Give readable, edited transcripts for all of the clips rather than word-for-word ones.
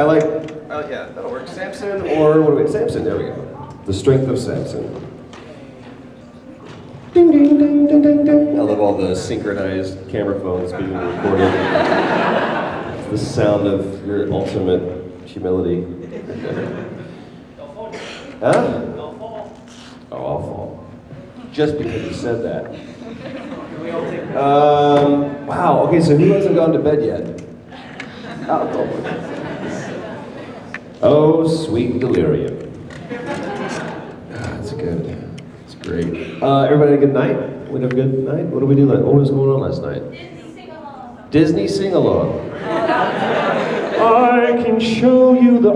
I like, yeah, that'll work. Samson, or what do we, Samson, there we go. The Strength of Samson. Ding, ding, ding, ding, ding, ding. I love all the synchronized camera phones being recorded. It's the sound of your ultimate humility. Huh? Oh, I'll fall. Just because you said that. Wow, okay, so who hasn't gone to bed yet? Oh, sweet delirium. That's good. It's great. Everybody had a good night? We had a good night? What did we do? What was going on last night? Disney sing-along. I can show you the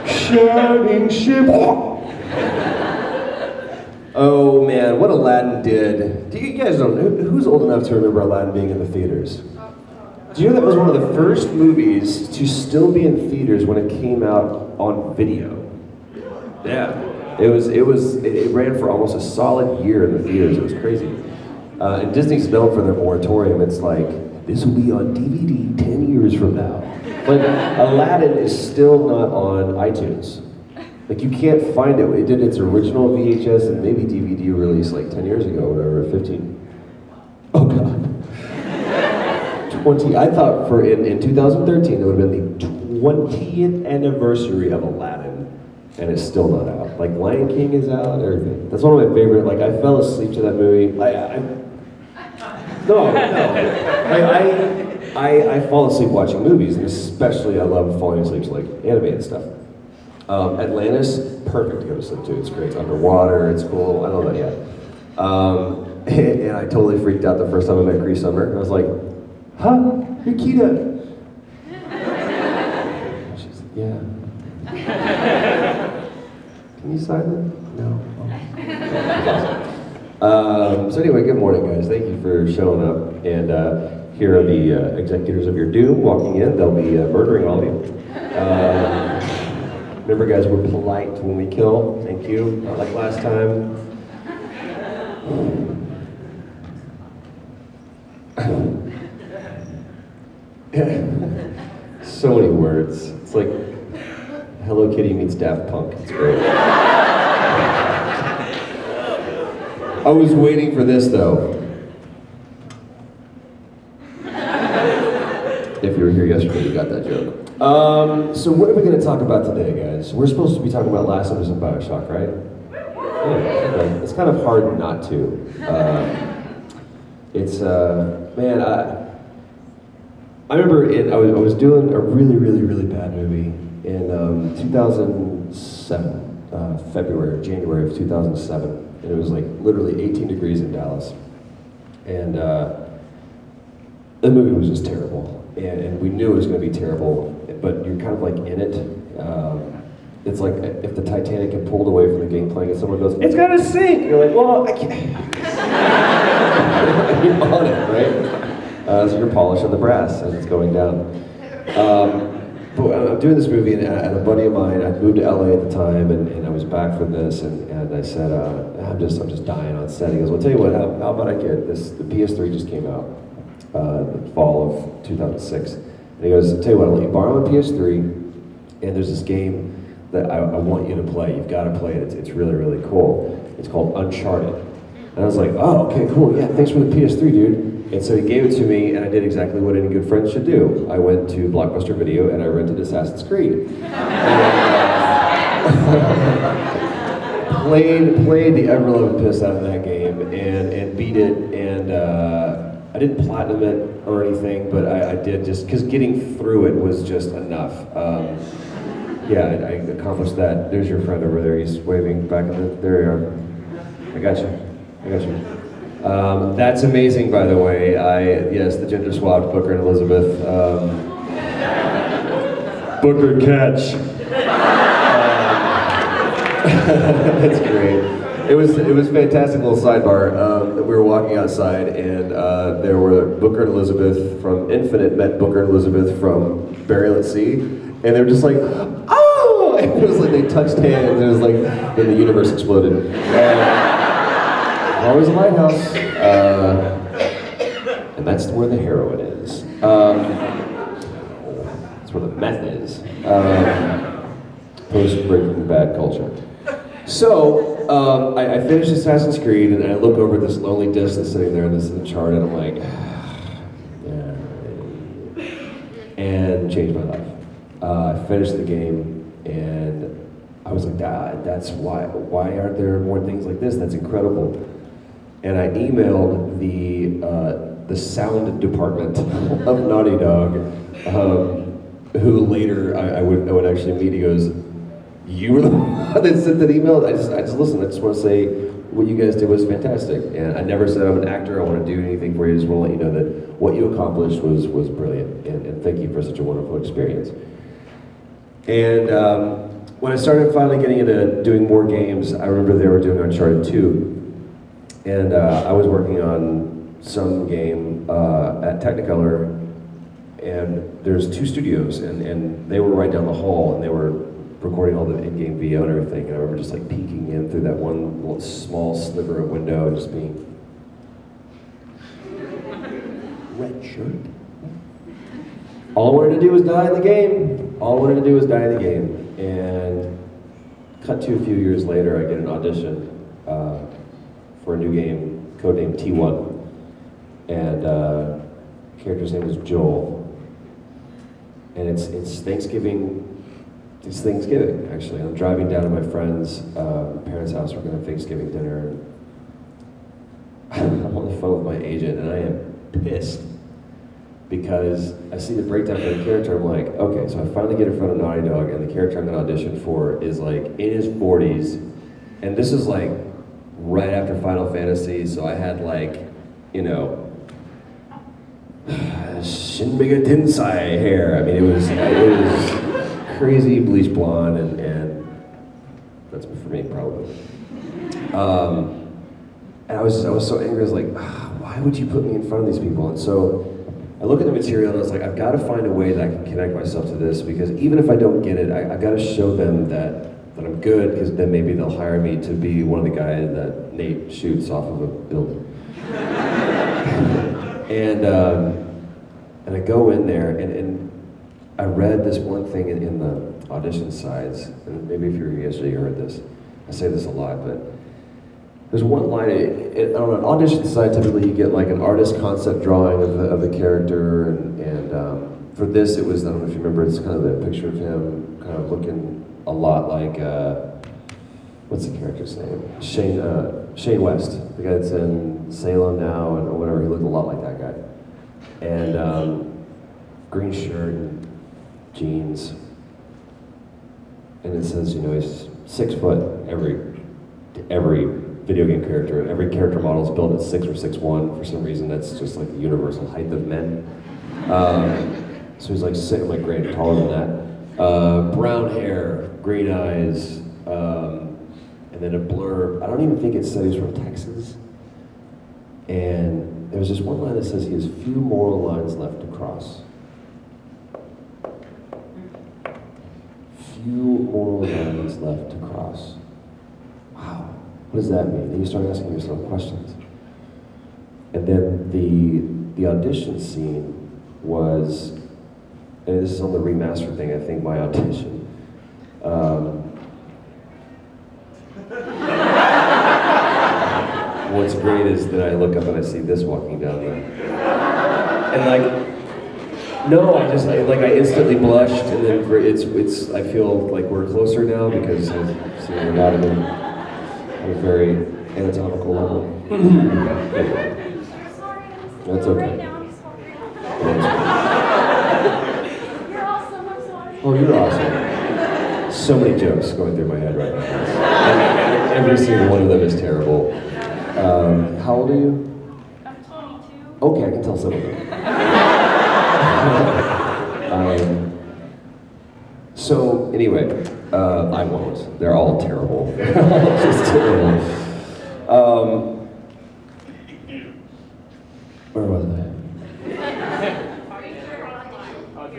shining ship. Oh man, what Aladdin did. Do you guys know, who's old enough to remember Aladdin being in the theaters? Do you know that was one of the first movies to still be in theaters when it came out on video? Yeah, it ran for almost a solid year in the theaters. It was crazy. And Disney's known for their moratorium. It's like, this will be on DVD 10 years from now. But Aladdin is still not on iTunes. Like, you can't find it. It did its original VHS and maybe DVD release like 10 years ago, whatever, 15. Oh God. 20, I thought in 2013 it would have been the 20th anniversary of Aladdin, and it's still not out. Like, Lion King is out, everything. That's one of my favorite, like, I fell asleep to that movie. I fall asleep watching movies, and especially I love falling asleep to like animated stuff. Atlantis, perfect to go to sleep to. It's great. It's underwater. It's cool. I love that. Yeah. And I totally freaked out the first time I met Cree Summer. I was like, "Huh? You're Kita." She's like, "Yeah." Can you sign it? No. Oh. So anyway, good morning, guys. Thank you for showing up. And here are the executors of your doom walking in. They'll be murdering all of you. Remember, guys, we're polite when we kill. Thank you. Not like last time. So many words. It's like Hello Kitty meets Daft Punk. It's great. I was waiting for this, though. If you were here yesterday, you got that joke. So what are we going to talk about today, guys? We're supposed to be talking about Last of Us and Bioshock, right? Yeah, it's kind of hard not to. Man, I remember I was doing a really, really, really bad movie in 2007, January of 2007. And it was like literally 18 degrees in Dallas. And the movie was just terrible. And we knew it was going to be terrible, but you're kind of like in it. It's like if the Titanic had pulled away from the gangplank and someone goes, "It's gonna sink!" You're like, "Well, I can't." You're on it, right? So you're polishing the brass as it's going down. But I'm doing this movie, and a buddy of mine, I moved to LA at the time, and I was back for this, and I said, I'm just dying on set. He goes, "Well, tell you what, how about I get this? The PS3 just came out. The fall of 2006. And he goes, "Tell you what, I'll let you borrow my PS3, and there's this game that I want you to play. You've got to play it. It's really, really cool. It's called Uncharted." And I was like, "Oh, okay, cool. Yeah, thanks for the PS3, dude." And so he gave it to me, and I did exactly what any good friend should do. I went to Blockbuster Video, and I rented Assassin's Creed. Played the ever-loving piss out of that game, and beat it, and I didn't platinum it or anything, but I did just, because getting through it was just enough. Yeah, I accomplished that. There's your friend over there. He's waving back in the, there you are. I got you. That's amazing, by the way. Yes, the gender swapped Booker and Elizabeth. Booker catch. That's great. It was a fantastic little sidebar. We were walking outside, and there were Booker and Elizabeth from Infinite met Booker and Elizabeth from Burial at Sea, and they were just like, "Oh!" And it was like they touched hands, and it was like then the universe exploded. Always a lighthouse, and that's where the heroine is. where the meth is. Post-Breaking Bad culture. So, I finished Assassin's Creed, and I look over at this lonely disc that's sitting there in this chart, and I'm like, yeah. And changed my life. I finished the game, and I was like, that's why aren't there more things like this? That's incredible. And I emailed the sound department of Naughty Dog, who later I would actually meet. He goes, "You were the one that sent that email?" I just listen. I just want to say what you guys did was fantastic. And I never said I'm an actor. I want to do anything for you. I just want to let you know that what you accomplished was brilliant. And thank you for such a wonderful experience. And when I started finally getting into doing more games, I remember they were doing Uncharted 2. And I was working on some game at Technicolor, and there's 2 studios, and they were right down the hall, and they were recording all the in-game VO and everything, and I remember just like peeking in through that one little small sliver of window and just being, red shirt. All I wanted to do was die in the game. All I wanted to do was die in the game. And cut to a few years later, I get an audition for a new game, codenamed T1. And the character's name is Joel. And it's Thanksgiving. It's Thanksgiving, actually. I'm driving down to my friend's parents' house. We're going to have Thanksgiving dinner. And I'm on the phone with my agent, and I am pissed. Because I see the breakdown for the character, I'm like, okay, so I finally get in front of Naughty Dog, and the character I'm going to audition for is like in his 40s, and this is like right after Final Fantasy, so I had like, you know, Shin Mega Tensei hair. I mean, it was crazy bleach blonde, and that's for me probably. And I was so angry. I was like, why would you put me in front of these people? And so I look at the material and I was like, I've got to find a way that I can connect myself to this, because even if I don't get it, I've got to show them that I'm good, because then maybe they'll hire me to be one of the guys that Nate shoots off of a building. And I go in there, and I read this one thing in the audition sides, and maybe if you're here yesterday you heard this. I say this a lot, but there's one line, on an audition side, typically you get like an artist concept drawing of the character, and for this it was, I don't know if you remember, it's kind of the picture of him kind of looking a lot like, what's the character's name? Shane West, the guy that's in Salem now, and whatever, he looked a lot like that guy. And green shirt and jeans, and it says, you know, he's 6 foot, every video game character. Every character model is built at 6 or 6'1". For some reason, that's just like the universal height of men. So he's like sitting like great, taller than that. Brown hair, green eyes, and then a blurb. I don't even think it said he's from Texas. And there's this one line that says he has few moral lines left to cross. Few moral lines left to cross. Wow. What does that mean? And you start asking yourself questions. And then the audition scene was, and this is on the remastered thing, I think, my audition. What's great is that I look up and I see this walking down there. And like, no, I instantly blushed, and then I feel like we're closer now because I've seen a lot of them on a very anatomical level. That's okay. You're awesome, I'm sorry. Oh, you're awesome. So many jokes going through my head right now. And every single one of them is terrible. How old are you? I'm 22. Okay, I can tell some of them. So anyway, I won't. They're all terrible. Just terrible. Where was I?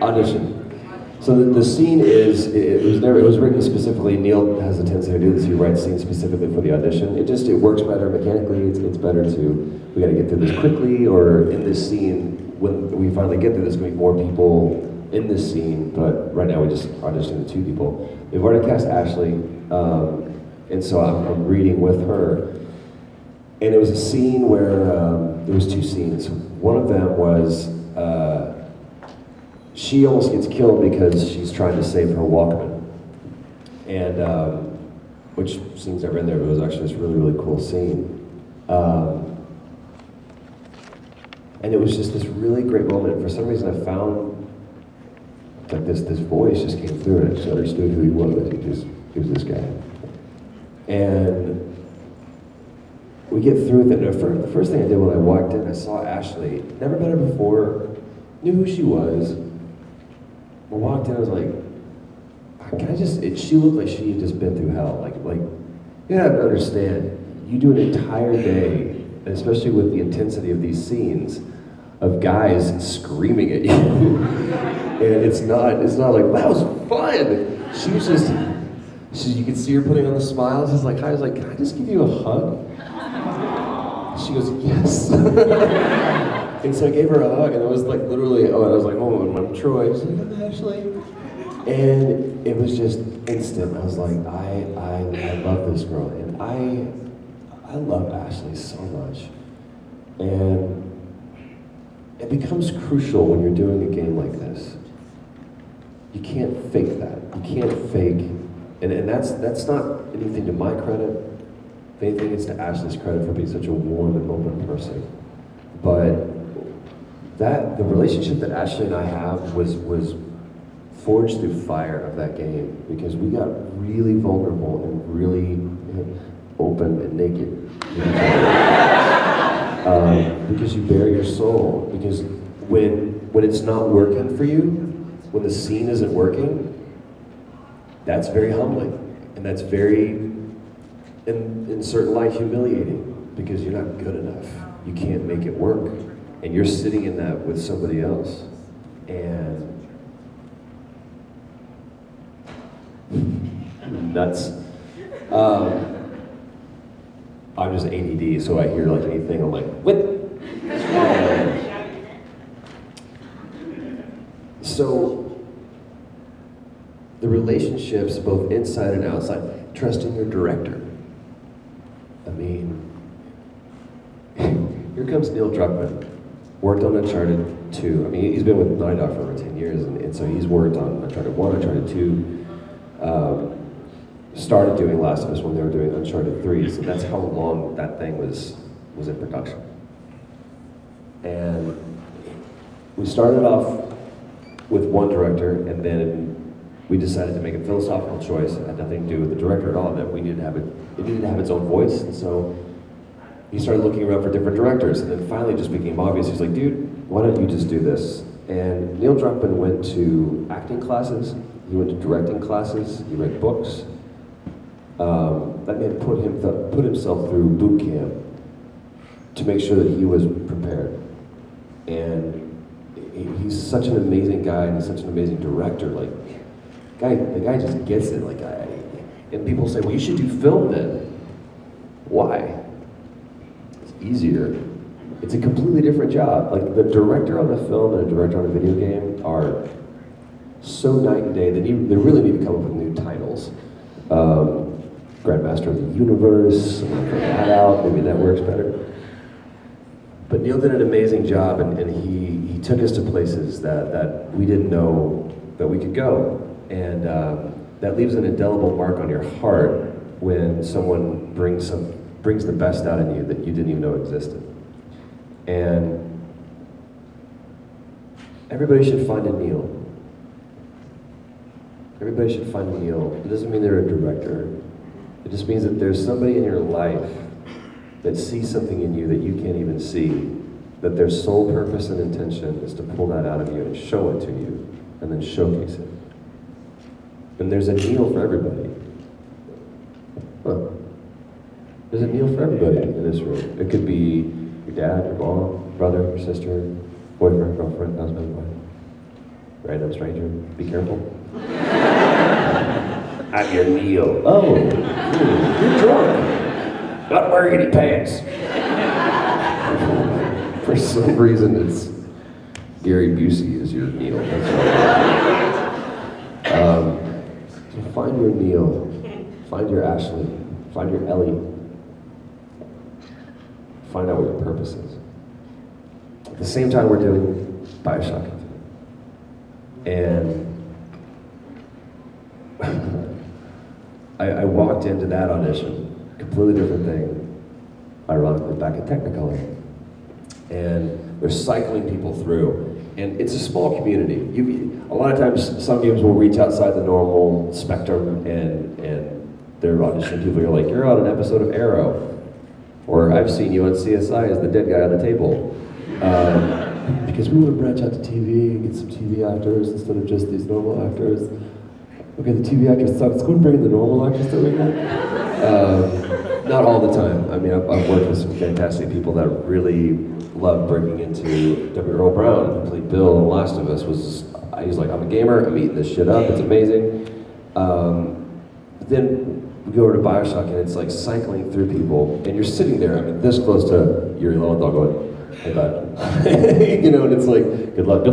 Audition. So the scene is, it was written specifically, Neil has a tendency to do this, he writes scenes specifically for the audition. It works better mechanically, it's better we gotta get through this quickly, or in this scene, when we finally get through this, going to be more people in this scene, but right now we just auditioned 2 people. We've already cast Ashley, and so I'm reading with her. And it was a scene where, there was 2 scenes. One of them was, she almost gets killed because she's trying to save her Walkman. And, which scenes I read there, but it was actually this really, really cool scene. And it was just this really great moment. For some reason I found, like this voice just came through and I just understood who he was. He was this guy. And we get through with it. And the first thing I did when I walked in, I saw Ashley. Never met her before, knew who she was. I walked in, I was like, can I just, she looked like she had just been through hell. Like you have to understand, you do an entire day, and especially with the intensity of these scenes, of guys screaming at you. And it's not like, that was fun. She was just, you could see her putting on the smile. She's like, hi. I was like, can I just give you a hug? She goes, yes. And so I gave her a hug, and it was like literally, and I was like, oh, I'm Troy. She's like, I'm Ashley. And it was just instant. I was like, I love this girl, and I love Ashley so much. And it becomes crucial when you're doing a game like this. You can't fake that. You can't fake, and that's not anything to my credit. If anything, it's to Ashley's credit for being such a warm and open person. But the relationship that Ashley and I have was forged through fire of that game, because we got really vulnerable and really open and naked. Because you bare your soul. Because when it's not working for you, when the scene isn't working, that's very humbling, and that's very, in certain light, humiliating, because you're not good enough. You can't make it work, and you're sitting in that with somebody else, and nuts. I'm just ADD, so I hear like anything, I'm like, what? So, the relationships, both inside and outside, trusting your director. I mean, here comes Neil Druckmann, worked on Uncharted 2. I mean, he's been with Naughty Dog for over 10 years, and so he's worked on Uncharted 1, Uncharted 2, started doing Last of Us when they were doing Uncharted 3, so that's how long that thing was in production. And we started off with one director, and then we decided to make a philosophical choice. It had nothing to do with the director at all, that we needed to have it needed to have its own voice, and so he started looking around for different directors, and then finally it just became obvious. He's like, dude, why don't you just do this? And Neil Druckmann went to acting classes, he went to directing classes, he read books. That man put himself through boot camp to make sure that he was prepared. And he's such an amazing guy, and he's such an amazing director. Like, the guy just gets it. Like, and people say, well, you should do film then. Why? It's easier. It's a completely different job. Like, the director on a film and a director on a video game are so night and day. They really need to come up with new titles. Grandmaster of the Universe, I'm gonna put that out, maybe that works better. But Neil did an amazing job, and he took us to places that we didn't know that we could go. And that leaves an indelible mark on your heart when someone brings the best out in you that you didn't even know existed. And everybody should find a Neil. Everybody should find a Neil. It doesn't mean they're a director. It just means that there's somebody in your life that sees something in you that you can't even see, that their sole purpose and intention is to pull that out of you and show it to you, and then showcase it. And there's a Neil for everybody. Huh. There's a Neil for everybody in this room. It could be your dad, your mom, brother, your sister, boyfriend, girlfriend, husband, wife, random stranger. Be careful. I'm your Neil. Oh, you're drunk. Not wearing any pants. For some reason, it's Gary Busey is your Neil. That's right. So find your Neil, find your Ashley, find your Ellie. Find out what your purpose is. At the same time, we're doing Bioshock Infinite. And I walked into that audition, completely different thing, ironically, back at Technicolor. And they're cycling people through. And it's a small community. A lot of times, some games will reach outside the normal spectrum, and they're auditioning people. You're like, you're on an episode of Arrow. Or I've seen you on CSI as the dead guy on the table. Because we want to branch out to TV and get some TV actors instead of just these normal actors. Okay, the TV actors suck. Let's go and bring in the normal actors that we got. Not all the time. I mean, I've worked with some fantastic people that really love breaking into W. Earl Brown, who played Bill in Last of Us. He's like, I'm a gamer, I'm eating this shit up, it's amazing. But then we go over to Bioshock and it's like cycling through people, and you're sitting there, I mean, this close to Yuri Lowenthal going, hey bud. You know, and it's like, good luck,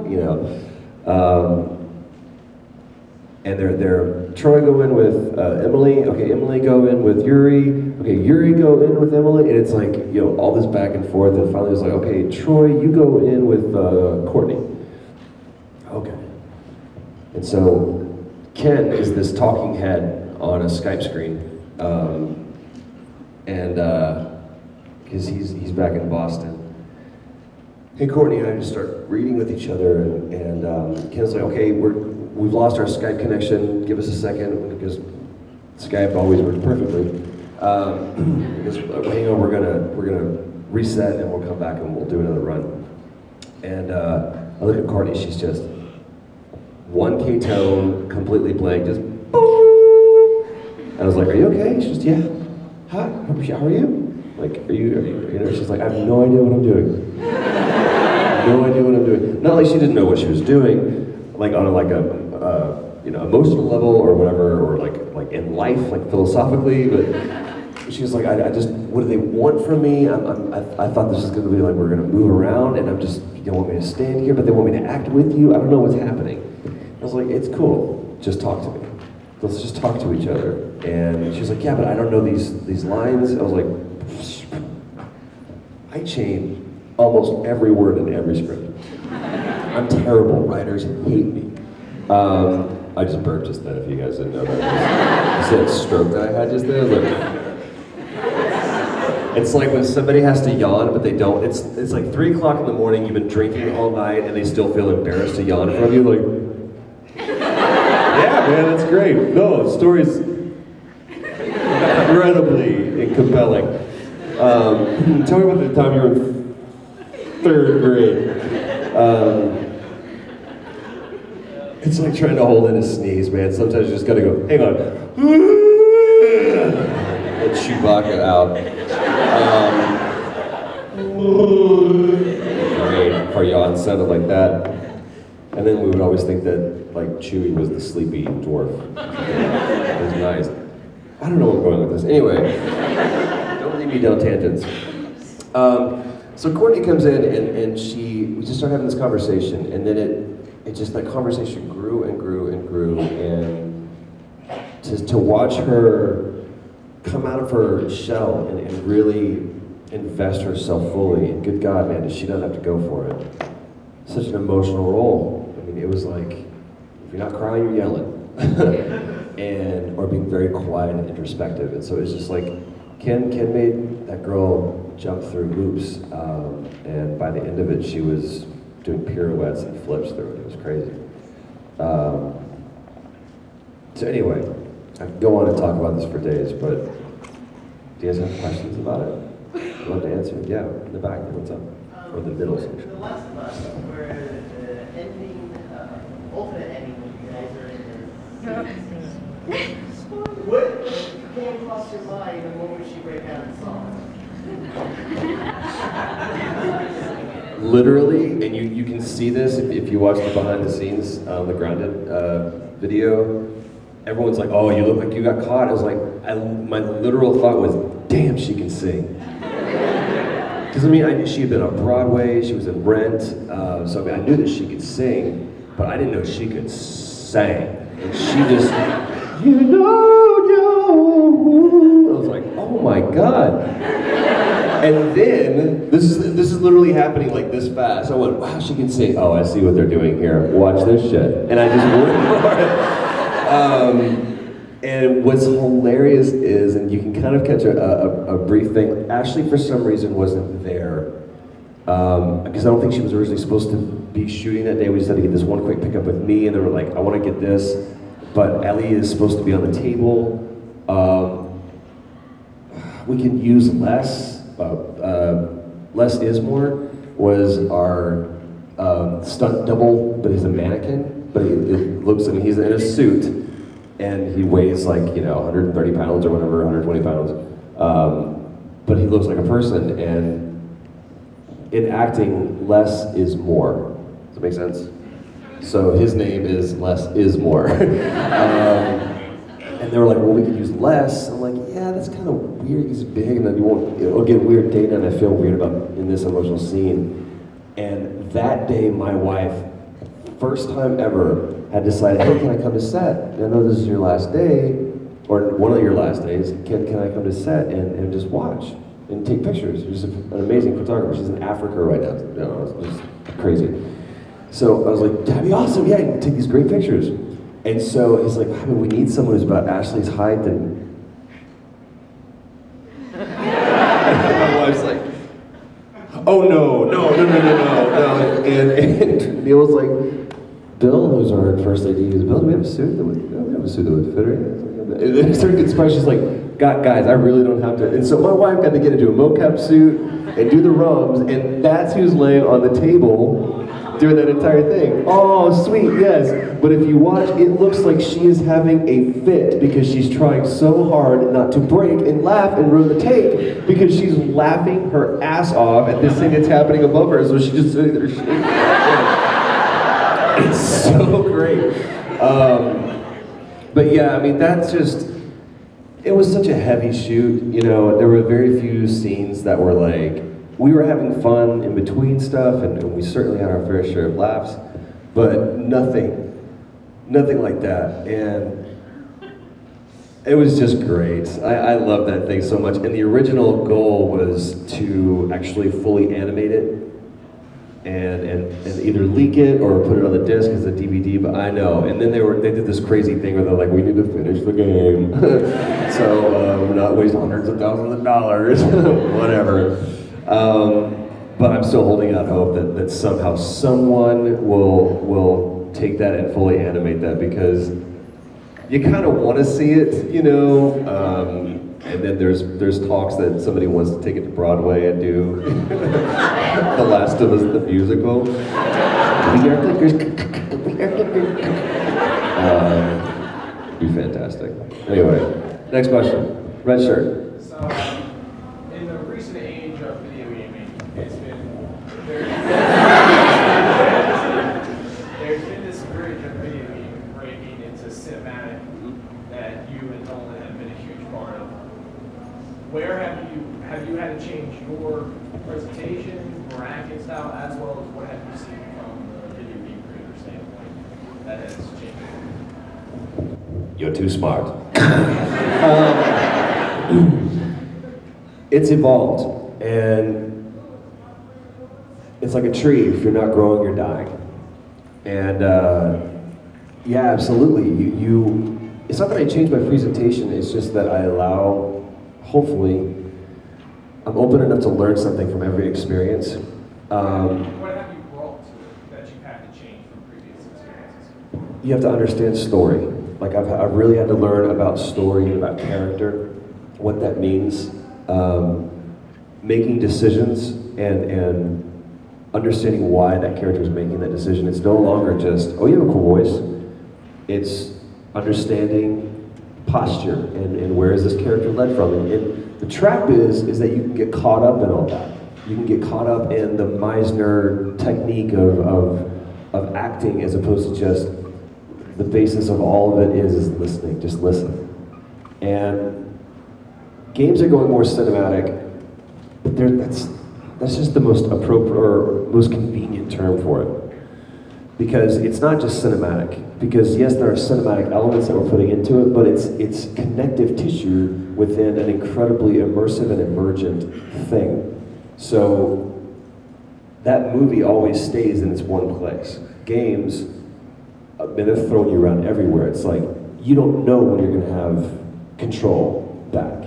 you know. And they're Troy go in with Emily, okay, Emily go in with Yuri, okay, Yuri go in with Emily, and it's like, you know, all this back and forth, and finally it's like, okay, Troy, you go in with Courtney. Okay. And so Ken is this talking head on a Skype screen, because he's back in Boston. Hey, Courtney and I just start reading with each other, and Ken's like, okay, we've lost our Skype connection, give us a second, because Skype always works perfectly. Because hang on, we're gonna reset, and we'll come back and we'll do another run. And I look at Courtney, she's just 1K tone, completely blank, just boom. And I was like, are you okay? She's just, yeah. Hi, how are you? Like, are you know, she's like, I have no idea what I'm doing. No idea what I'm doing. Not like she didn't know what she was doing, like on a you know, emotional level or whatever, or like in life, like philosophically, but she was like, I just, what do they want from me? I thought this was gonna be like, we're gonna move around, and I'm just, you want me to stand here, but they want me to act with you? I don't know what's happening. I was like, it's cool, just talk to me. Let's just talk to each other. And she was like, yeah, but I don't know these lines. I was like, I change almost every word in every script. I'm terrible. Writers hate me. I just burped just then, if you guys didn't know that. You see that stroke that I had just there? It's like when somebody has to yawn, but they don't. It's like 3 o'clock in the morning, you've been drinking all night, and they still feel embarrassed to yawn in front of you, like, yeah, man, that's great. No, the story's incredibly compelling. Tell me about the time you were in 3rd grade. It's like trying to hold in a sneeze, man. Sometimes you just gotta go, hang on. Let Chewbacca out. Great, if our yawn sounded like that. And then we would always think that, like, Chewie was the sleepy dwarf. It was nice. I don't know where I'm going with this. Anyway, don't lead me down tangents. So Courtney comes in, and we just start having this conversation, and then it just, that conversation grew and grew and grew, and to watch her come out of her shell and really invest herself fully, and good God, man, does she not have to go for it? Such an emotional role. I mean, it was like, if you're not crying, you're yelling. Or being very quiet and introspective. And so it's just like, Ken made that girl jump through hoops, and by the end of it, she was doing pirouettes and flips through it. It was crazy. So anyway, I could go on and talk about this for days, but do you guys have questions about it? I'd love to answer. Yeah, in the back, what's up? Or the middle section. The Last of Us, where the ending, ultimate ending, when you guys are in the what came across your mind the moment she break out in song? Literally, and you can see this if you watch the behind the scenes, the Grounded video. Everyone's like, oh, you look like you got caught. I was like, my literal thought was, damn, she can sing. Because I mean, she had been on Broadway, she was in Rent, so I mean, I knew that she could sing, but I didn't know she could sing. And she just, you know, I was like, oh my God. And then, this is literally happening like this fast. I went, wow, she can sing. Oh, I see what they're doing here. Watch this shit. And I just went for it. And what's hilarious is, and you can kind of catch a brief thing, Ashley for some reason wasn't there. Because I don't think she was originally supposed to be shooting that day. We just had to get this one quick pickup with me, and they were like, I want to get this, but Ellie is supposed to be on the table. We can use Les. Les Ismore was our stunt double, but he's a mannequin, but it looks, I mean, he's in a suit. And he weighs like, you know, 130 pounds or whatever, 120 pounds. But he looks like a person, and in acting, less is more. Does that make sense? So his name is Less Is More. And they were like, well, we could use less. I'm like, yeah, that's kind of weird. He's big, and then it'll get weird data, and I feel weird about in this emotional scene. And that day, my wife, first time ever, had decided, hey, can I come to set? I know this is your last day, or one of your last days. Can I come to set and just watch and take pictures? She's an amazing photographer. She's in Africa right now. You know, it's just crazy. So I was like, that'd be awesome. Yeah, you can take these great pictures. And so he's like, I mean, we need someone who's about Ashley's height. And my wife's like, oh no. And Neil was like, Bill, who's our first AD, is Bill, do we have a suit that would, we have a suit that would fit her? And then he started getting surprised. She's like, guys, I really don't have to. And so my wife got to get into a mocap suit and do the rums, and that's who's laying on the table doing that entire thing. Oh, sweet, yes. But if you watch, it looks like she is having a fit because she's trying so hard not to break and laugh and ruin the take because she's laughing her ass off at this thing that's happening above her. So she's just sitting there shaking. It's so great. But yeah, I mean, that's just, it was such a heavy shoot, you know. There were very few scenes that were like, we were having fun in between stuff, and we certainly had our fair share of laughs, but nothing like that. And it was just great. I love that thing so much. And the original goal was to actually fully animate it and either leak it or put it on the disc as a DVD, but I know. And then they did this crazy thing where they're like, we need to finish the game. So we're not wasting hundreds of thousands of dollars, whatever. But I'm still holding out hope that somehow someone will take that and fully animate that, because you kind of want to see it, you know. And then there's talks that somebody wants to take it to Broadway and do The Last of Us the musical. We are clickers. We are clickers. Be fantastic. Anyway, next question. Red shirt. So, in the recent age of video gaming, it's been there's been this bridge of video gaming breaking into cinematic that you and Nolan have been a huge part of. Where have you had to change your presentation or acting style, as well as what have you seen from the video game creator standpoint that has changed? You're too smart. It's evolved, and it's like a tree. If you're not growing, you're dying. And yeah, absolutely. It's not that I changed my presentation. It's just that I allow, hopefully, I'm open enough to learn something from every experience. What have you brought to it that you've had to change from previous experiences? You have to understand story. Like I've really had to learn about story and about character, what that means, making decisions and understanding why that character is making that decision. It's no longer just, oh, you have a cool voice. It's understanding posture and where is this character led from. And the trap is that you can get caught up in all that. You can get caught up in the Meisner technique of acting, as opposed to just the basis of all of it is listening. Just listen. And games are going more cinematic, but That's just the most appropriate or most convenient term for it. Because it's not just cinematic. Because yes, there are cinematic elements that we're putting into it, but it's connective tissue within an incredibly immersive and emergent thing. So that movie always stays in its one place. Games, I mean, they're throwing you around everywhere. It's like, you don't know when you're gonna have control back.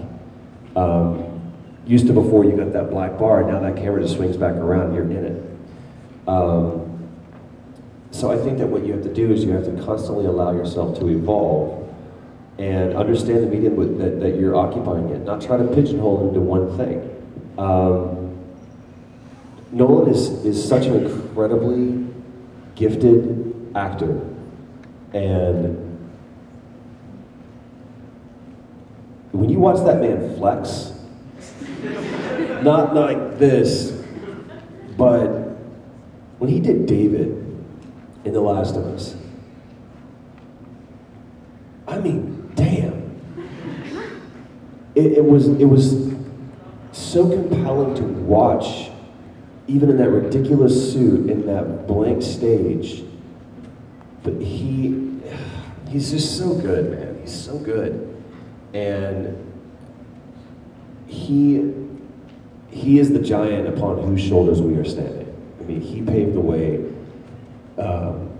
Used to before you got that black bar, now that camera just swings back around and you're in it. So I think that what you have to do is you have to constantly allow yourself to evolve and understand the medium that you're occupying it, not try to pigeonhole into one thing. Nolan is such an incredibly gifted actor, and when you watch that man flex, not like this, but when he did David in The Last of Us, I mean, damn. It was so compelling to watch, even in that ridiculous suit, in that blank stage. But he's just so good, man. He's so good. And he is the giant upon whose shoulders we are standing. I mean, he paved the way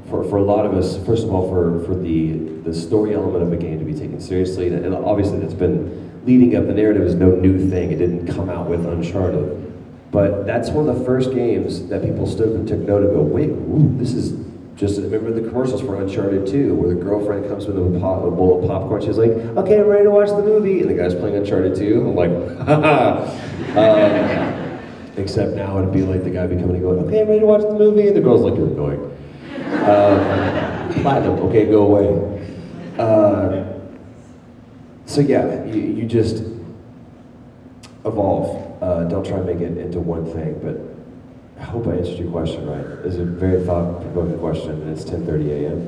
for a lot of us, first of all, for the story element of a game to be taken seriously. And obviously that's been leading up. The narrative is no new thing. It didn't come out with Uncharted. But that's one of the first games that people stood up and took note and go, wait, ooh, this is just, remember the commercials for Uncharted 2, where the girlfriend comes with a bowl of popcorn. She's like, okay, I'm ready to watch the movie. And the guy's playing Uncharted 2. I'm like, haha. Except now it'd be like the guy becoming and going, okay, I'm ready to watch the movie. And the girl's like, you're annoying. Platinum, okay, go away. So yeah, you just evolve. Don't try and make it into one thing, but I hope I answered your question right. It's a very thought-provoking question, and it's 10:30 a.m.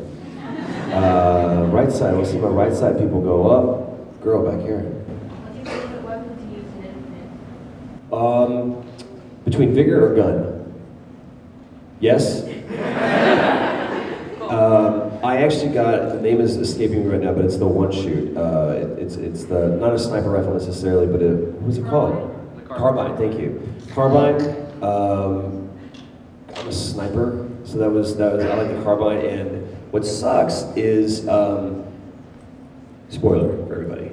Right side, we'll see my right side people go up. Girl back here. What's your favorite weapon to use in Infinite? Between vigor or gun? Yes? I actually got, the name is escaping me right now, but it's the one shoot. It's the, not a sniper rifle necessarily, but what's it called? Carbine, thank you. Carbine, I'm a sniper, so that was, I like the carbine, and what sucks is, spoiler for everybody.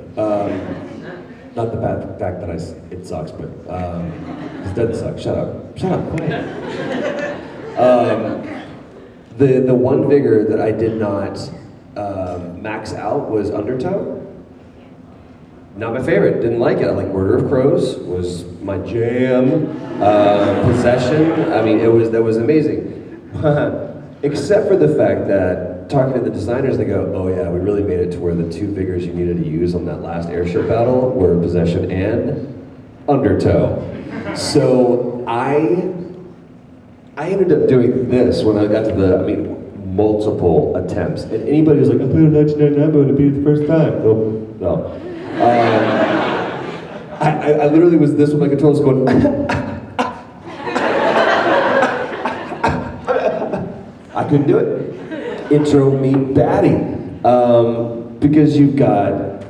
Not the fact that it sucks, but it doesn't suck. Shut up, quiet. The one vigor that I did not max out was Undertow. Not my favorite, didn't like it. I like Murder of Crows, was my jam. Possession, I mean, that was amazing. Except for the fact that, talking to the designers, they go, oh yeah, we really made it to where the two vigors you needed to use on that last airship battle were Possession and Undertow. So I ended up doing this when I got to multiple attempts. And anybody who's like, I played a 1999 mode and beat it the first time. No. I literally was this with my controllers going, I couldn't do it. It drove me batty. Because you've got,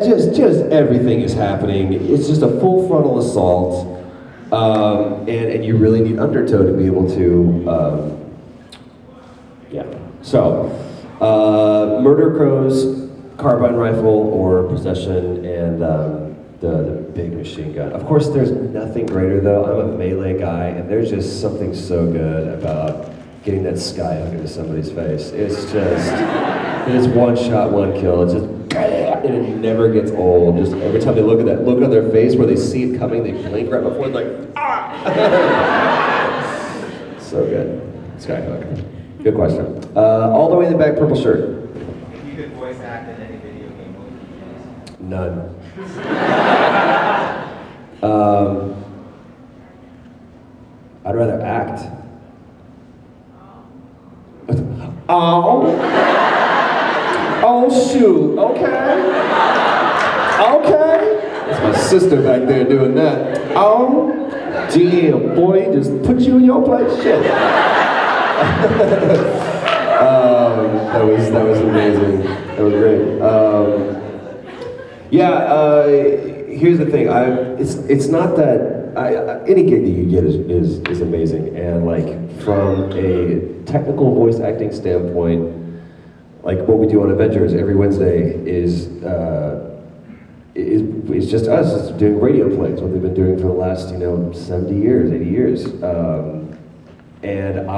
just everything is happening. It's just a full frontal assault. And you really need Undertow to be able to, yeah. So, Murder Crows, carbine rifle, or Possession, and the big machine gun. Of course, there's nothing greater though. I'm a melee guy, and there's just something so good about getting that sky hook into somebody's face. It's just, it is one shot, one kill. It's just, and it never gets old. Just every time they look at that look on their face where they see it coming, they blink right before, like, ah! So good. Skyhook. Good question. All the way in the back, purple shirt. If you could voice act in any video game, what would you choose? None. I'd rather act. Oh. Oh shoot. Okay. That's my sister back there doing that. Oh, damn, boy, just put you in your place. Shit. That was amazing. That was great. Here's the thing. It's not that any gig that you get is amazing, and like from a technical voice acting standpoint, like what we do on Avengers every Wednesday is just us. It's doing radio plays, what they've been doing for the last 70 years, 80 years. And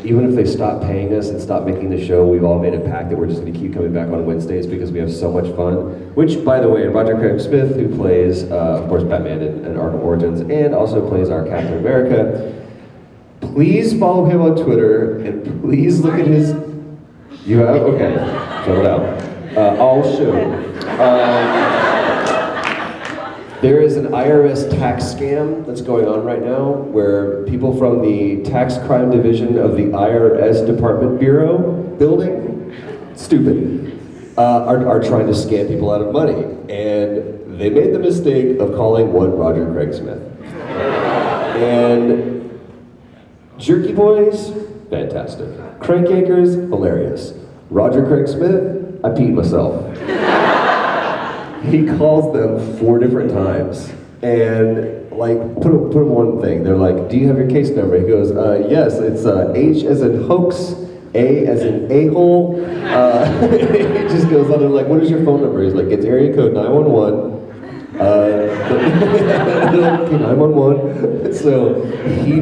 even if they stop paying us and stop making the show, we've all made a pact that we're just going to keep coming back on Wednesdays because we have so much fun. Which, by the way, Roger Craig Smith, who plays, of course, Batman in Arkham Origins, and also plays our Captain America, please follow him on Twitter, and please look at his... You have? Okay. Show it out. I'll show. There is an IRS tax scam that's going on right now where people from the tax crime division of the IRS Department Bureau building, stupid, are trying to scam people out of money. And they made the mistake of calling one Roger Craig Smith. And Jerky Boys, fantastic. Crankacres, hilarious. Roger Craig Smith, I peed myself. He calls them 4 different times, and like put him one thing. They're like, "Do you have your case number?" He goes, "Yes, it's H as in hoax, A as in a-hole." He just goes on and like, "What is your phone number?" He's like, "It's area code 911." 911. So he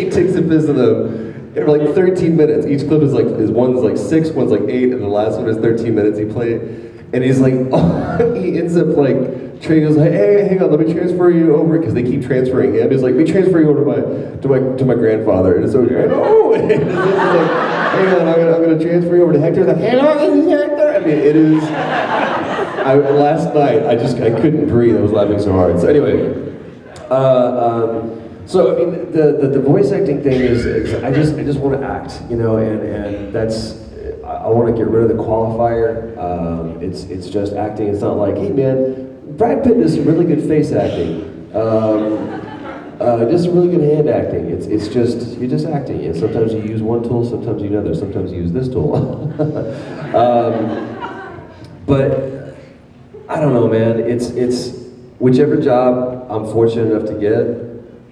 takes a piss of them. For like 13 minutes. Each clip is one's like 6, one's like 8, and the last one is 13 minutes. He played, and he's like, he ends up like, he goes like, "Hey, hang on, let me transfer you over," because they keep transferring him. He's like, "Let me transfer you over to my grandfather," and so no, and it's like, "Hang on, I'm gonna transfer you over to Hector." He's like, "Hello, this is Hector." I mean, it is. Last night I couldn't breathe. I was laughing so hard. So anyway. So I mean, the voice acting thing is I just want to act, and that's I want to get rid of the qualifier. It's just acting. It's not like, hey man, Brad Pitt does some really good face acting, does some really good hand acting. It's just you're just acting, and sometimes you use one tool, sometimes you use another, sometimes you use this tool. But I don't know, man. It's whichever job I'm fortunate enough to get.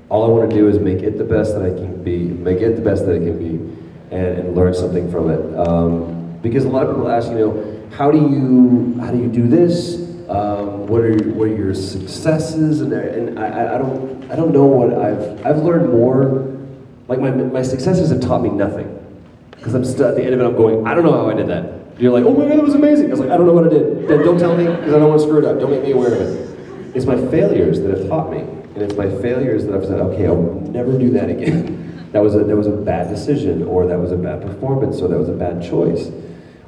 All I want to do is make it the best that I can be, and learn something from it. Because a lot of people ask, how do you do this? What are your successes? And I don't know what I've learned more. Like my successes have taught me nothing. Because I'm still at the end of it, I'm going, I don't know how I did that. You're like, oh my God, that was amazing. I was like, I don't know what I did. Then don't tell me, because I don't want to screw it up. Don't make me aware of it. It's my failures that have taught me. And it's my failures that I've said, okay, I'll never do that again. That was a bad decision, or that was a bad performance, or that was a bad choice.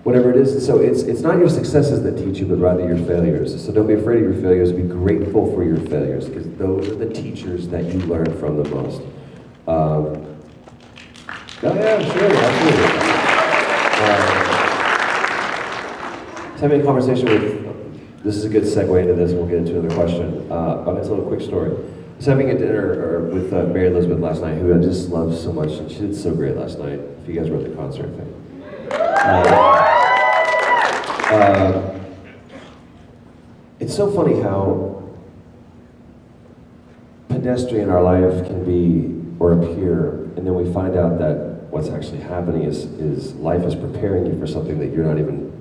Whatever it is. So it's not your successes that teach you, but rather your failures. So don't be afraid of your failures. Be grateful for your failures, because those are the teachers that you learn from the most. Oh yeah, sure, absolutely. Having a conversation with. This is a good segue into this, and we'll get into another question. I'll tell a quick story. I was having a dinner with Mary Elizabeth last night, who I just love so much, and she did so great last night, if you guys were at the concert thing. It's so funny how pedestrian our life can be, or appear, and then we find out that what's actually happening is life is preparing you for something that you're not even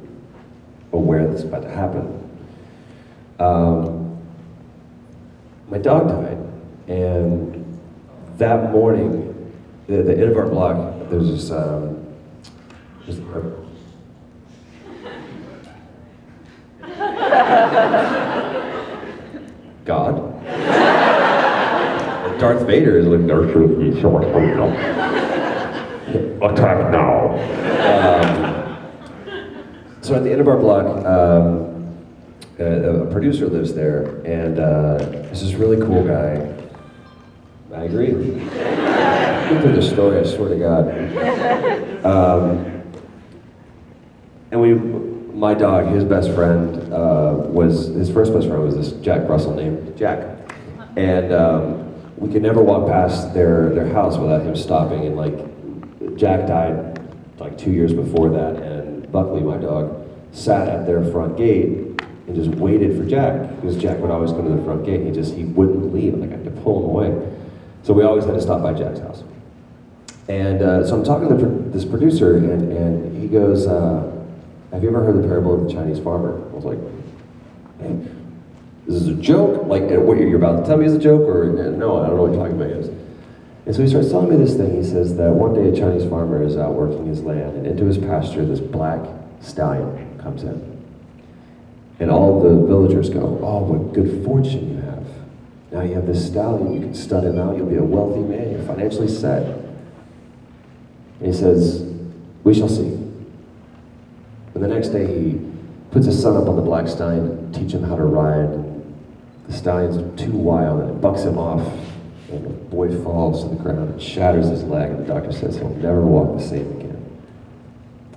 aware that's about to happen. My dog died, and that morning, the end of our block, there's this, God. Darth Vader is like, there should be so much attack now. So at the end of our block, a producer lives there, and this is really cool guy. I agree. Go through the story, I swear to God. And my dog, his best friend his first best friend was this Jack Russell named Jack. And we could never walk past their house without him stopping. And like, Jack died like 2 years before that. And Buckley, my dog, sat at their front gate and just waited for Jack. Because Jack would always come to the front gate. He wouldn't leave. Like, I had to pull him away. So we always had to stop by Jack's house. And so I'm talking to this producer, and he goes, have you ever heard the parable of the Chinese farmer? I was like, hey, this is a joke? Like, what you're about to tell me is a joke? Or no, I don't know what you're talking about. And so he starts telling me this thing. He says that one day a Chinese farmer is out working his land, and into his pasture this black stallion comes in. And all the villagers go, oh, what good fortune you have. Now you have this stallion, you can stud him out, you'll be a wealthy man, you're financially set. And he says, we shall see. And the next day he puts his son up on the black stallion to teach him how to ride. The stallion's too wild and it bucks him off. And the boy falls to the ground and shatters his leg, and the doctor says he'll never walk the same again.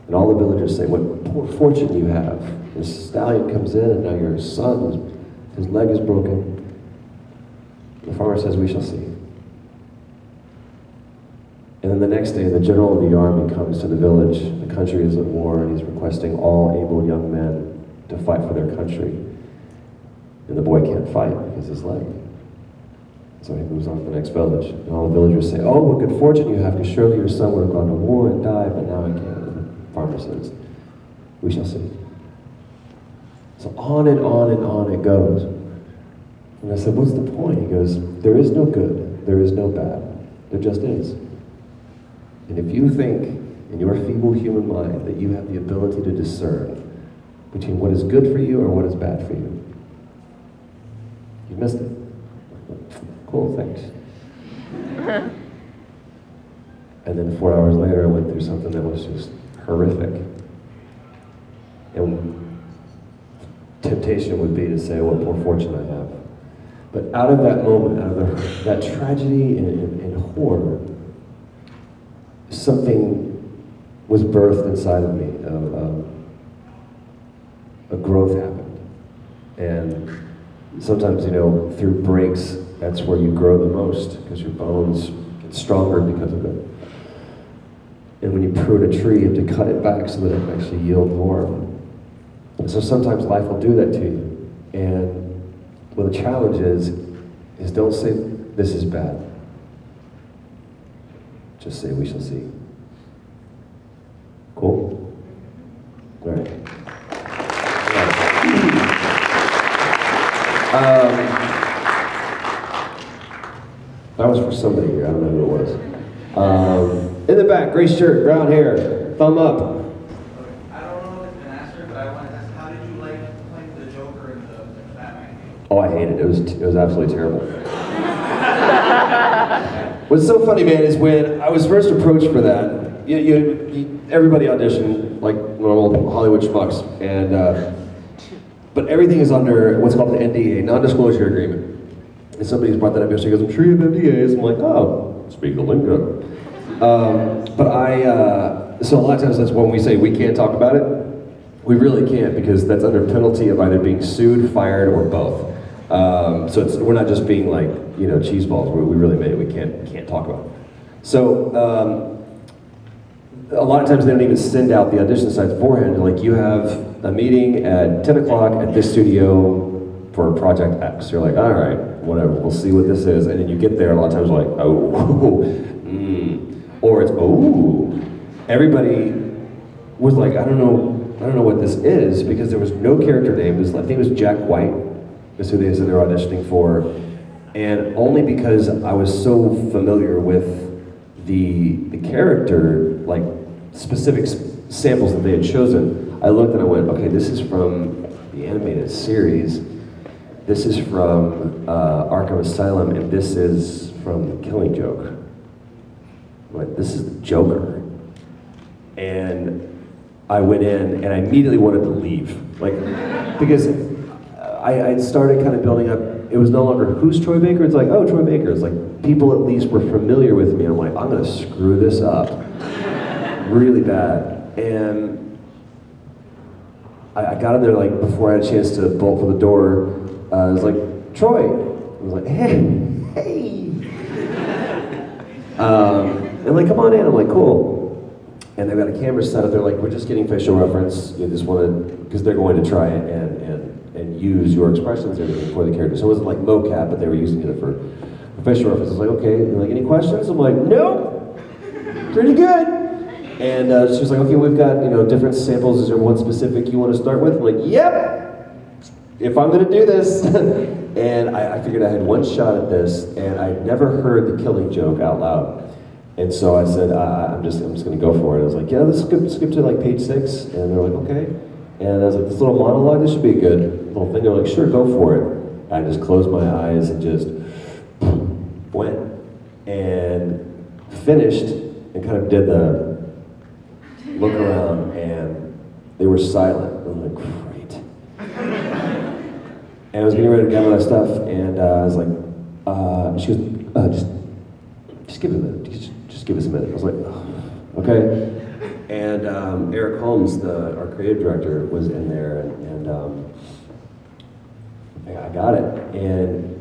And all the villagers say, what poor fortune you have. This stallion comes in and now your son, his leg is broken. The farmer says, we shall see. And then the next day, the general of the army comes to the village. The country is at war, and he's requesting all able young men to fight for their country. And the boy can't fight because his leg. So he moves on to the next village. And all the villagers say, oh, what good fortune you have, because surely your son would have gone to war and died, but now he can't. And the farmer says, we shall see. So on and on and on it goes. And I said, what's the point? He goes, there is no good, there is no bad, there just is. And if you think in your feeble human mind that you have the ability to discern between what is good for you or what is bad for you, you missed it. Cool, thanks. And then 4 hours later, I went through something that was just horrific. And temptation would be to say, what poor fortune I have. But out of that moment, out of that tragedy and horror, something was birthed inside of me. A growth happened. And sometimes, through breaks, that's where you grow the most, because your bones get stronger because of it. And when you prune a tree, you have to cut it back so that it can actually yield more. And so sometimes life will do that to you. And well, the challenge is don't say this is bad. Just say we shall see. Cool? All right. That was for somebody here. I don't know who it was. In the back, gray shirt, brown hair, thumb up. I don't know if it's been asked, but I want to ask, how did you like playing the Joker in the Batman game? Oh, I hated it. It was absolutely terrible. What's so funny, man, is when I was first approached for that, everybody auditioned like normal Hollywood schmucks, and but everything is under what's called an NDA, non-disclosure agreement. And somebody's brought that up yesterday. He goes, I'm sure you have NDAs. I'm like, oh, speak the lingo. So a lot of times that's when we say we can't talk about it. We really can't, because that's under penalty of either being sued, fired, or both. So we're not just being like, cheese balls. We really made it. We can't talk about it. So a lot of times they don't even send out the audition sites beforehand. They're like, you have a meeting at 10 o'clock at this studio for Project X. You're like, all right, whatever, we'll see what this is. And then you get there, and a lot of times you're like, oh, or it's, oh. Everybody was like, I don't know what this is, because there was no character name. I think it was Jack White, is who they said they were auditioning for. And only because I was so familiar with the character, like specific samples that they had chosen, I looked and I went, okay, this is from the animated series, this is from Arkham Asylum, and this is from The Killing Joke. I'm like, this is the Joker. And I went in and I immediately wanted to leave, like, because I started kind of building up. It was no longer who's Troy Baker. It's like, oh, Troy Baker. It's like people at least were familiar with me. I'm like, I'm gonna screw this up really bad. And I got in there like before I had a chance to bolt for the door. I was like, Troy. I was like, hey. And like, come on in. I'm like, cool. And they've got a camera set up. They're like, we're just getting facial reference. You just want to, because they're going to try and use your expressions and everything for the character. So it wasn't like mocap, but they were using it for facial reference. I was like, okay. They're like, any questions? I'm like, nope. Pretty good. And she was like, okay, we've got different samples. Is there one specific you want to start with? I'm like, yep. If I'm going to do this. And I figured I had one shot at this, and I'd never heard the killing joke out loud. And so I said, I'm just going to go for it. I was like, yeah, let's skip to like page 6. And they're like, okay. And I was like, this little monologue, this should be a good little thing. They're like, sure, go for it. I just closed my eyes and just went and finished and kind of did the look around, and they were silent. I'm like, great. And I was getting ready to gather my stuff, and I was like, she goes, just give it a minute. Just give us a minute. I was like, oh, okay. And Eric Holmes, our creative director, was in there, and I got it. And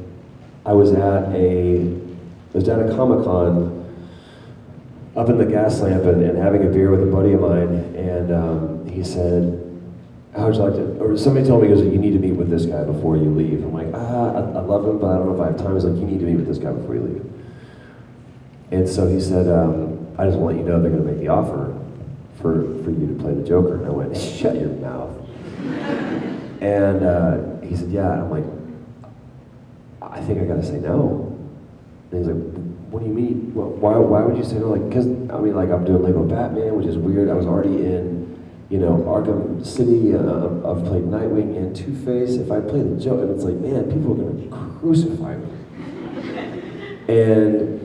I was at a Comic-Con up in the gas lamp and having a beer with a buddy of mine, and he said, how would you like to, or somebody told me, he goes, you need to meet with this guy before you leave. I'm like, I love him, but I don't know if I have time. He's like, you need to meet with this guy before you leave. And so he said, I just want to let you know they're going to make the offer for you to play the Joker. And I went, shut your mouth. And he said, yeah. And I'm like, I think I got to say no. And he's like, what do you mean? Well, why would you say no? Like, because, I mean, like, I'm doing Lego Batman, which is weird. I was already in, Arkham City. I've played Nightwing and Two-Face. If I play the Joker, and it's like, man, people are going to crucify me. And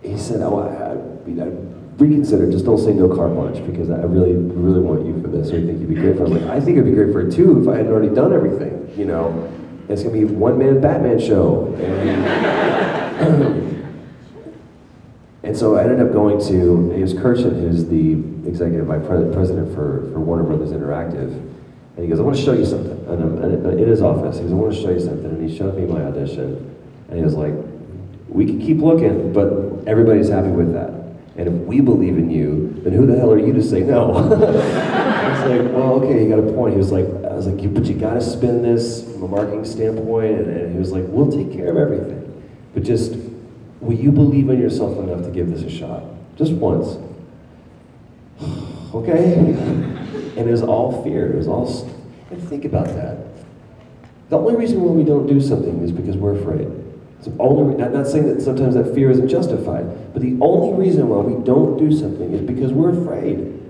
he said, oh, I reconsider, just don't say no carte blanche, because I really, really want you for this, or you think you'd be great for it. I was like, I think it'd be great for it too if I hadn't already done everything, It's gonna be a one-man Batman show. And so I ended up going to, it was Kirshen, who's the executive vice president for Warner Brothers Interactive. And he goes, I want to show you something. And in his office, he goes, I want to show you something. And he showed me my audition. And he was like, we can keep looking, but everybody's happy with that. And if we believe in you, then who the hell are you to say no? I was like, well, okay, you got a point. He was like, I was like, but you got to spin this from a marketing standpoint. And he was like, we'll take care of everything. But just, will you believe in yourself enough to give this a shot? Just once. Okay? And it was all fear. It was all, and think about that. The only reason why we don't do something is because we're afraid. It's only, not saying that sometimes that fear isn't justified, but the only reason why we don't do something is because we're afraid.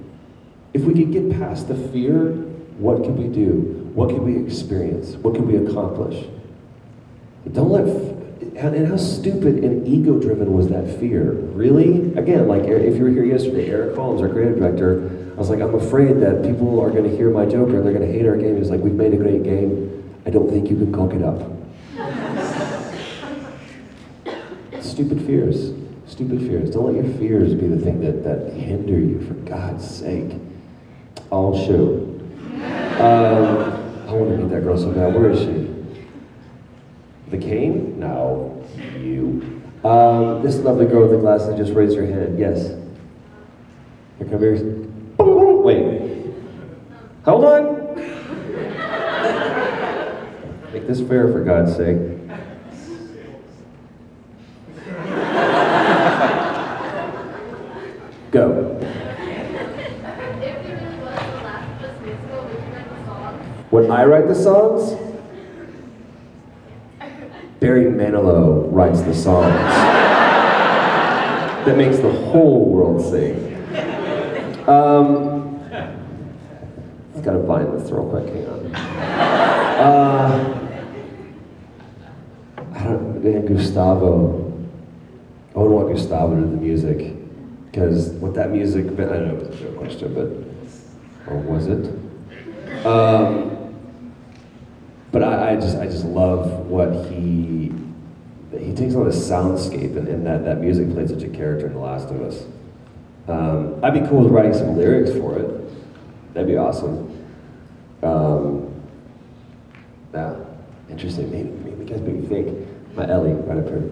If we could get past the fear, what can we do? What can we experience? What can we accomplish? But don't let, and how stupid and ego-driven was that fear? Really? Again, like if you were here yesterday, Eric Holmes, our creative director, I was like, I'm afraid that people are going to hear my Joker and they're going to hate our game. He was like, we've made a great game. I don't think you can cook it up. Stupid fears. Stupid fears. Don't let your fears be the thing that hinder you, for God's sake. I'll show. I want to meet that girl so bad. Where is she? The cane? No. You. This lovely girl with the glasses, just raise your hand. Yes. Here, come here. Wait. Hold on. Make this fair, for God's sake. Go. When I write the songs, Barry Manilow writes the songs. That makes the whole world sing. Let's gotta find this real quick, hang on. I don't know, Gustavo. I would want Gustavo to do the music. Because what that music, I don't know if it's a joke question, but, or was it? But I just love what he takes on a soundscape, and that music played such a character in The Last of Us. I'd be cool with writing some lyrics for it, That'd be awesome. Yeah, interesting. Maybe you guys make me think. My Ellie, right up here.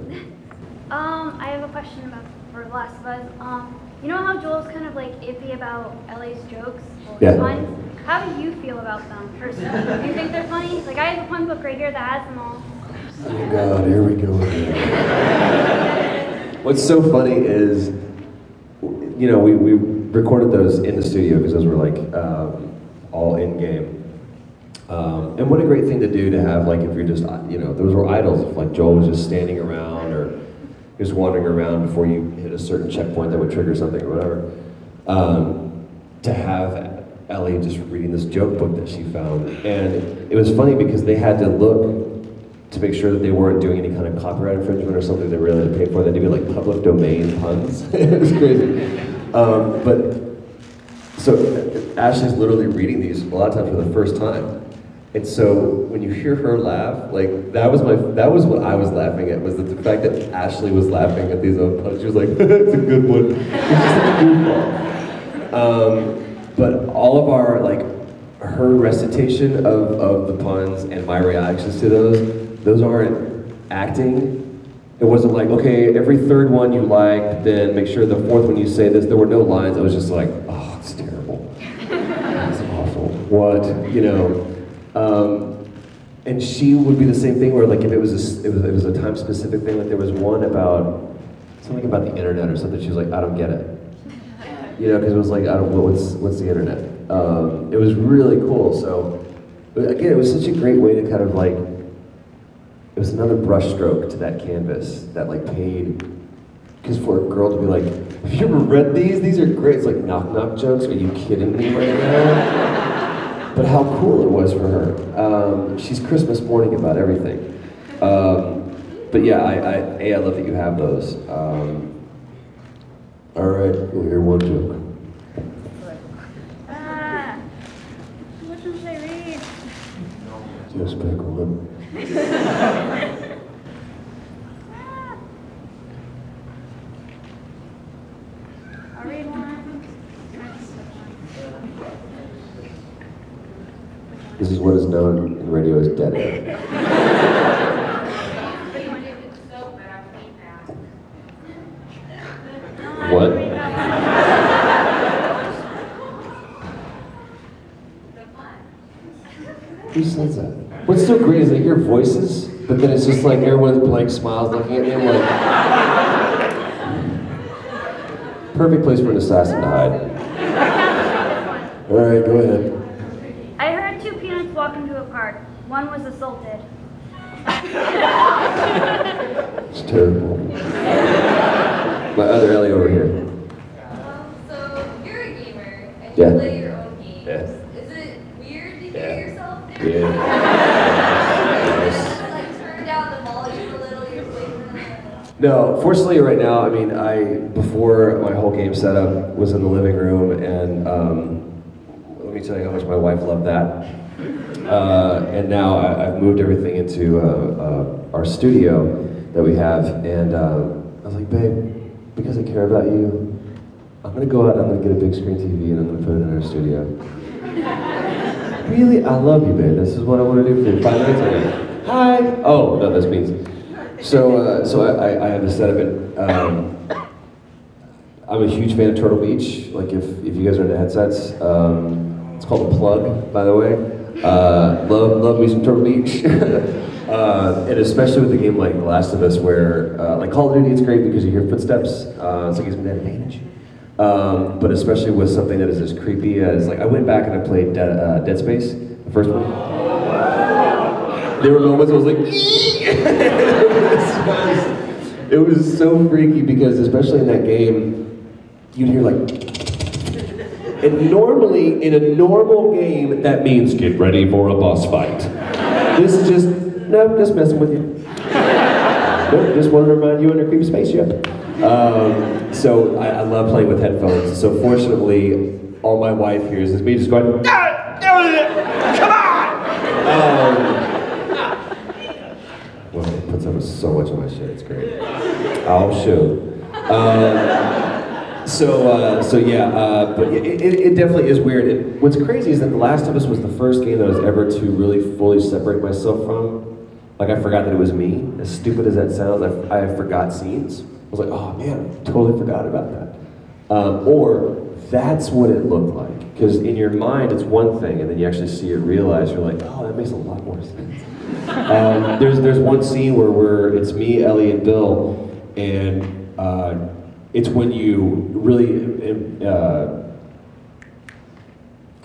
I have a question about for The Last of Us. You know how Joel's kind of like iffy about Ellie's jokes or Yeah. puns? How do you feel about them personally? Do you think they're funny? Like I have a pun book right here that has them all. Oh God, here we go again. What's so funny is, you know, we recorded those in the studio because those were like all in game. And what a great thing to do to have, like, if you're just, you know, those were idols. If like Joel was just standing around or just wandering around before you hit a certain checkpoint that would trigger something or whatever. To have Ellie just reading this joke book that she found. And it was funny because they had to look to make sure that they weren't doing any kind of copyright infringement or something they really had to pay for. They had to be like public domain puns. It was crazy. But so Ashley's literally reading these a lot of times for the first time. And so when you hear her laugh, like that was what I was laughing at, was that the fact that Ashley was laughing at these own puns. She was like, it's a good one. It's just like a goofball. But all of our, like, her recitation of the puns and my reactions to those aren't acting. It wasn't like, okay, every third one you liked, then make sure the fourth one you say this. There were no lines. I was just like, oh, it's terrible. It's awful. What, you know? And she would be the same thing where, like, if it was a time specific thing, like there was one about something about the internet or something. She was like, I don't get it. You know, because it was like, what's the internet? It was really cool. So again, it was such a great way to kind of like, it was another brush stroke to that canvas that like paid, because for a girl to be like, have you ever read these? These are great. It's like knock knock jokes. Are you kidding me right now? But how cool it was for her. She's Christmas morning about everything. But yeah, I love that you have those. All right, we'll hear one joke. Which one should I read? Just pick one. I'll read one. This is what is known in radio as dead air. What? Who says that? What's so great is I hear voices, but then it's just like everyone's blank smiles looking at me. I'm like, perfect place for an assassin to hide. All right, go ahead. I heard two peanuts walk into a park. One was assaulted. It's terrible. My other Ellie over here. So you're a gamer and you Yeah. play your own games. Yeah. Is it weird to hear Yeah. yourself there? Yeah. Just like turn down the volume a little, you're playing No, fortunately right now, I mean, before my whole game setup was in the living room, and let me tell you how much my wife loved that. And now I've moved everything into our studio that we have, and I was like, babe, because I care about you, I'm gonna go out and I'm gonna get a big screen TV and I'm gonna put it in our studio. Really? I love you, babe. This is what I want to do for you. 5 minutes ago. Hi. Oh, no, that's means. So I have this setup, and I'm a huge fan of Turtle Beach. Like if you guys are into headsets, it's called The Plug, by the way. Love me some Turtle Beach. And especially with a game like The Last of Us, where like Call of Duty, it's great because you hear footsteps, so it gives me that advantage. But especially with something that is as creepy as, like, I went back and I played Dead Space, the first one. There were moments I was like, it was so freaky because, especially in that game, you'd hear like, and normally in a normal game that means get ready for a boss fight. This is just, no, just messing with you. Nope, just wanted to remind you in a creepy spaceship. So I love playing with headphones. So fortunately, all my wife hears is me just going, come on! Well, it puts up with so much of my shit, it's great. I'll show. But it definitely is weird. What's crazy is that The Last of Us was the first game that I was ever to really fully separate myself from. Like, I forgot that it was me. As stupid as that sounds, I forgot scenes. I was like, oh man, I totally forgot about that. Or that's what it looked like. Because in your mind, it's one thing, and then you actually see it realize, you're like, oh, that makes a lot more sense. There's one scene where it's me, Ellie, and Bill, and it's when you really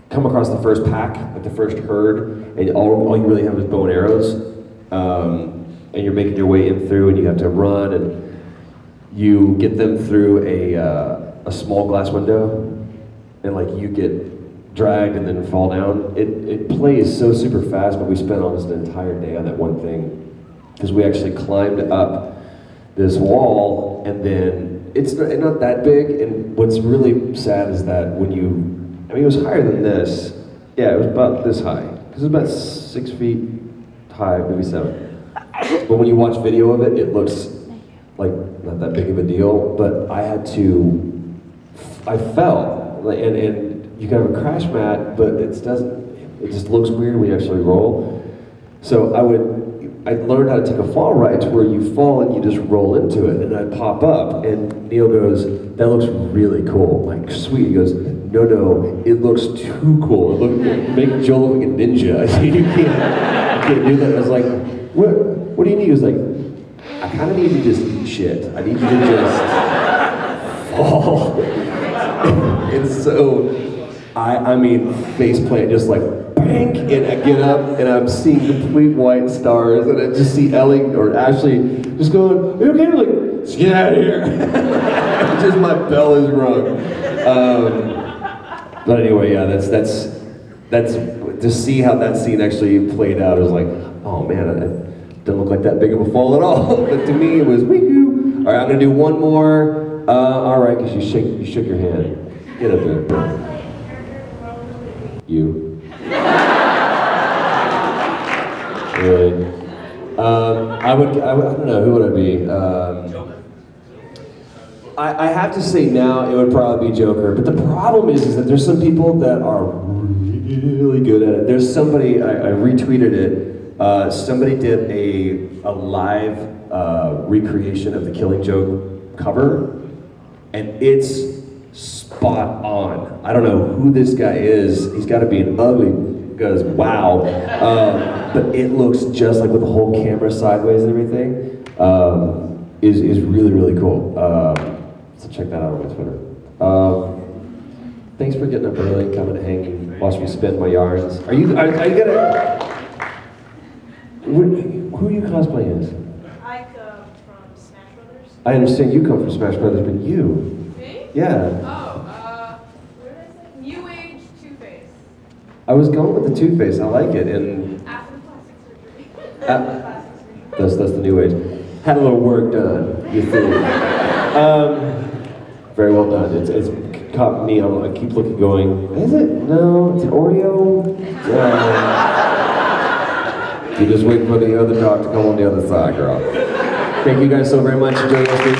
come across the first pack, like the first herd, and all you really have is bow and arrows, and you're making your way in through, and you have to run, and you get them through a small glass window, and like you get dragged and then fall down. It plays so super fast, but we spent almost an entire day on that one thing, because we actually climbed up this wall, and then it's not that big, and what's really sad is that when it was higher than this. Yeah, it was about this high. Because it was about 6 feet high, maybe 7. But when you watch video of it, it looks like not that big of a deal, but I fell, and you can have a crash mat, but it just looks weird when you actually roll. So I learned how to take a fall right to where you fall and you just roll into it, and I pop up, and Neil goes, that looks really cool, like sweet. He goes, no, it looks too cool. Make Joel look like a ninja. I said, you can't do that. I was like, what do you need? He was like, I kind of need to just eat shit. I need you to just fall. And so, I mean, face plant just like, bang, and I get up, and I'm seeing complete white stars, and I just see Ellie or Ashley just going, are you okay? I'm like, let's get out of here. Just my bell is rung. But anyway, yeah, that's to see how that scene actually played out. It was like, oh man, it doesn't look like that big of a fall at all. But to me, it was wee-hoo. All right, I'm gonna do one more. All right, because you shook your hand. Get up there. You. Really? I don't know, who would I be? I have to say now it would probably be Joker, but the problem is that there's some people that are really good at it. There's somebody, I retweeted it, somebody did a live recreation of the Killing Joke cover, and it's spot on. I don't know who this guy is. He's got to be an ugly, because wow. But it looks just like with the whole camera sideways and everything. Is really, really cool. So check that out on my Twitter. Thanks for getting up early and coming to hang and watch me spin my yarns. Are you gonna... Who are you cosplaying as? I come from Smash Brothers. I understand you come from Smash Brothers, but you? Me? Yeah. Oh, what did I say? New Age Two-Face. I was going with the Two-Face. I like it. And After the plastic surgery. After the plastic surgery. that's the new age. Had a little work done. You think? Very well done. It's caught me. I keep looking, going. Is it? No. It's an Oreo. You're just waiting for the other dog to come on the other side, girl. Thank you guys so very much. Enjoy this week.